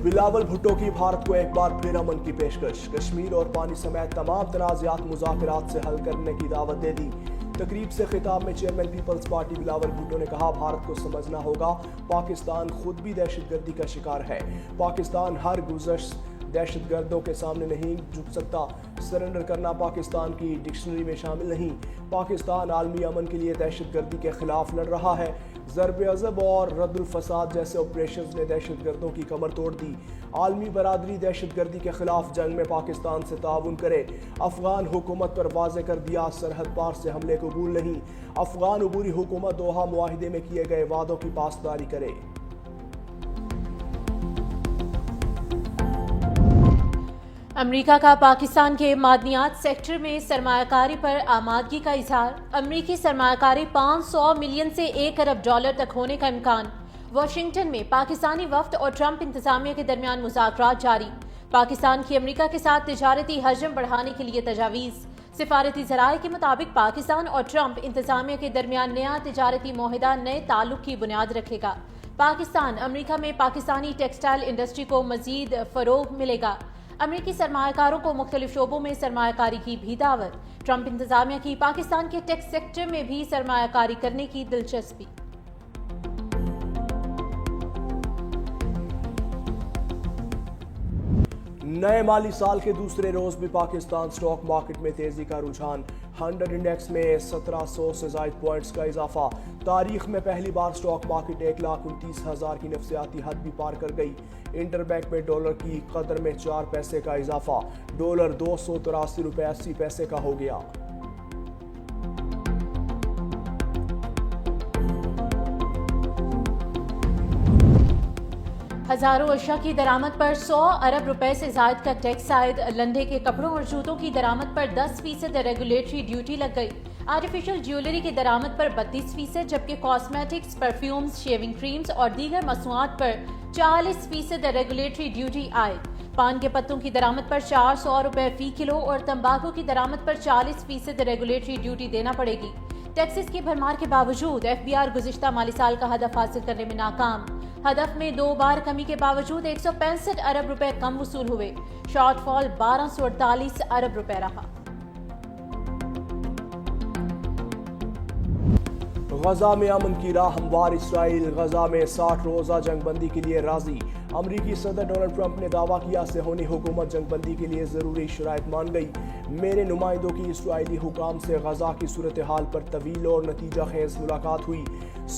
بلاول بھٹو کی بھارت کو ایک بار پھر امن کی پیشکش، کشمیر اور پانی سمیت تمام تنازعات مذاکرات سے حل کرنے کی دعوت دے دی۔ تقریب سے خطاب میں چیئرمین پیپلز پارٹی بلاول بھٹو نے کہا، بھارت کو سمجھنا ہوگا پاکستان خود بھی دہشت گردی کا شکار ہے۔ پاکستان ہر گزشت دہشت گردوں کے سامنے نہیں جھک سکتا۔ سرنڈر کرنا پاکستان کی ڈکشنری میں شامل نہیں۔ پاکستان عالمی امن کے لیے دہشت گردی کے خلاف لڑ رہا ہے۔ ضرب عضب اور رد الفساد جیسے آپریشنز نے دہشت گردوں کی کمر توڑ دی۔ عالمی برادری دہشت گردی کے خلاف جنگ میں پاکستان سے تعاون کرے۔ افغان حکومت پر واضح کر دیا، سرحد پار سے حملے قبول نہیں۔ افغان عبوری حکومت دوحہ معاہدے میں کیے گئے وعدوں کی پاسداری کرے۔ امریکہ کا پاکستان کے معدنیات سیکٹر میں سرمایہ کاری پر آمادگی کا اظہار۔ امریکی سرمایہ کاری 500 ملین سے $1 ارب تک ہونے کا امکان۔ واشنگٹن میں پاکستانی وفد اور ٹرمپ انتظامیہ کے درمیان مذاکرات جاری۔ پاکستان کی امریکہ کے ساتھ تجارتی حجم بڑھانے کے لیے تجاویز۔ سفارتی ذرائع کے مطابق پاکستان اور ٹرمپ انتظامیہ کے درمیان نیا تجارتی معاہدہ نئے تعلق کی بنیاد رکھے گا۔ پاکستان امریکہ میں پاکستانی ٹیکسٹائل انڈسٹری کو مزید فروغ ملے گا۔ امریکی سرمایہ کاروں کو مختلف شعبوں میں سرمایہ کاری کی بھی دعوت۔ ٹرمپ انتظامیہ کی پاکستان کے ٹیک سیکٹر میں بھی سرمایہ کاری کرنے کی دلچسپی۔ نئے مالی سال کے دوسرے روز بھی پاکستان سٹاک مارکیٹ میں تیزی کا رجحان۔ 100 انڈیکس میں 1700 سے زائد پوائنٹس کا اضافہ۔ تاریخ میں پہلی بار سٹاک مارکیٹ 1,29,000 کی نفسیاتی حد بھی پار کر گئی۔ انٹر بینک میں ڈالر کی قدر میں 4 پیسے کا اضافہ، ڈالر 283.80 روپے کا ہو گیا۔ ہزاروں اشیاء کی درآمد پر 100 ارب روپے سے زائد کا ٹیکس عائد۔ لندے کے کپڑوں اور جوتوں کی درآمد پر 10% ریگولیٹری ڈیوٹی لگ گئی۔ آرٹیفیشل جیولری کی درآمد پر 32%، جبکہ کاسمیٹکس، پرفیومز، شیونگ کریمز اور دیگر مصنوعات پر 40% ریگولیٹری ڈیوٹی عائد۔ پان کے پتوں کی درآمد پر 400 روپے فی کلو اور تمباکو کی درآمد پر 40% ریگولیٹری ڈیوٹی دینا پڑے گی۔ ٹیکسز کی بھرمار کے باوجود FBR گزشتہ مالی سال کا ہدف حاصل کرنے میں ناکام۔ ہدف میں 2 بار کمی کے باوجود 165 ارب روپے کم وصول ہوئے۔ شارٹ فال 1248 ارب روپے رہا۔ غزہ میں امن کی راہ ہموار، اسرائیل غزہ میں 60 روزہ جنگ بندی کے لیے راضی۔ امریکی صدر ڈونلڈ ٹرمپ نے دعویٰ کیا، صہیونی حکومت جنگ بندی کے لیے ضروری شرائط مان گئی۔ میرے نمائندوں کی اسرائیلی حکام سے غزہ کی صورتحال پر طویل اور نتیجہ خیز ملاقات ہوئی۔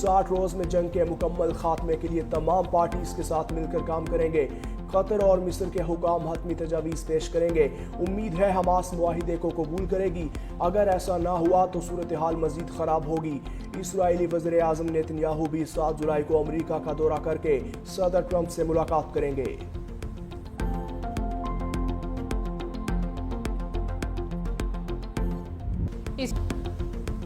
60 روز میں جنگ کے مکمل خاتمے کے لیے تمام پارٹیز کے ساتھ مل کر کام کریں گے۔ قطر اور مصر کے حکام حتمی تجاویز پیش کریں گے۔ امید ہے حماس معاہدے کو قبول کرے گی۔ اگر ایسا نہ ہوا تو صورتحال مزید خراب ہوگی۔ اسرائیلی وزیر اعظم نیتن یاہو بھی 7 جولائی کو امریکہ کا دورہ کر کے صدر ٹرمپ سے ملاقات کریں گے۔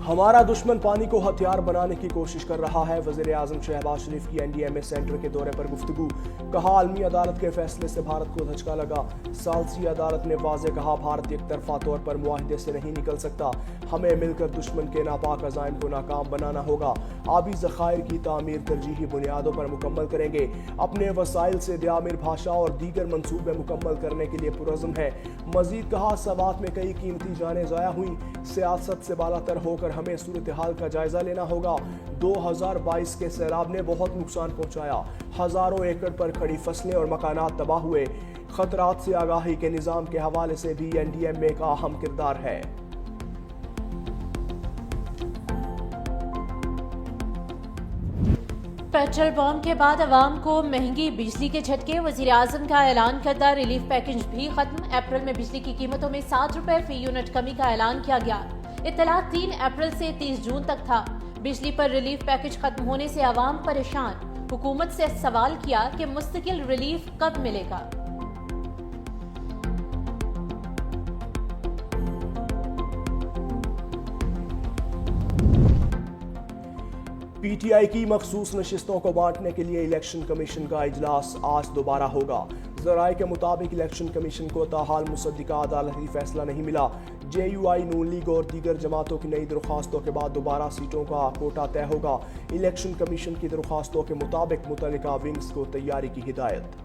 ہمارا دشمن پانی کو ہتھیار بنانے کی کوشش کر رہا ہے، وزیر اعظم شہباز شریف کی NDMA سینٹر کے دورے پر گفتگو۔ کہا، عالمی عدالت کے فیصلے سے بھارت کو دھچکا لگا۔ ثالثی عدالت نے واضح کہا، بھارت یک طرفہ طور پر معاہدے سے نہیں نکل سکتا۔ ہمیں مل کر دشمن کے ناپاک عزائم کو ناکام بنانا ہوگا۔ آبی ذخائر کی تعمیر ترجیحی بنیادوں پر مکمل کریں گے۔ اپنے وسائل سے دیامر بھاشا اور دیگر منصوبے مکمل کرنے کے لیے پرعزم ہے۔ مزید کہا، سوات میں کئی قیمتی جانیں ضائع ہوئیں۔ سیاست سے بالاتر ہو کر ہمیں صورتحال کا جائزہ لینا ہوگا۔ 2022 کے سیلاب نے بہت نقصان پہنچایا۔ ہزاروں ایکڑ پر کھڑی فصلیں اور مکانات تباہ ہوئے۔ خطرات سے آگاہی کے نظام کے حوالے سے بھی NDMA کا اہم کردار ہے۔ پیٹرول بم کے بعد عوام کو مہنگی بجلی کے جھٹکے، وزیر اعظم کا اعلان کردہ ریلیف پیکج بھی ختم۔ اپریل میں بجلی کی قیمتوں میں 7 روپے فی یونٹ کمی کا اعلان کیا گیا۔ اطلاع 3 اپریل سے 30 جون تک تھا۔ بجلی پر ریلیف پیکج ختم ہونے سے عوام پریشان۔ حکومت سے سوال کیا کہ مستقل ریلیف کب ملے گا۔ PTI کی مخصوص نشستوں کو بانٹنے کے لیے الیکشن کمیشن کا اجلاس آج دوبارہ ہوگا۔ ذرائع کے مطابق الیکشن کمیشن کو تاحال مصدقہ عدالتی فیصلہ نہیں ملا۔ JUI، نون لیگ اور دیگر جماعتوں کی نئی درخواستوں کے بعد دوبارہ سیٹوں کا کوٹا طے ہوگا۔ الیکشن کمیشن کی درخواستوں کے مطابق متعلقہ ونگز کو تیاری کی ہدایت۔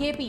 KP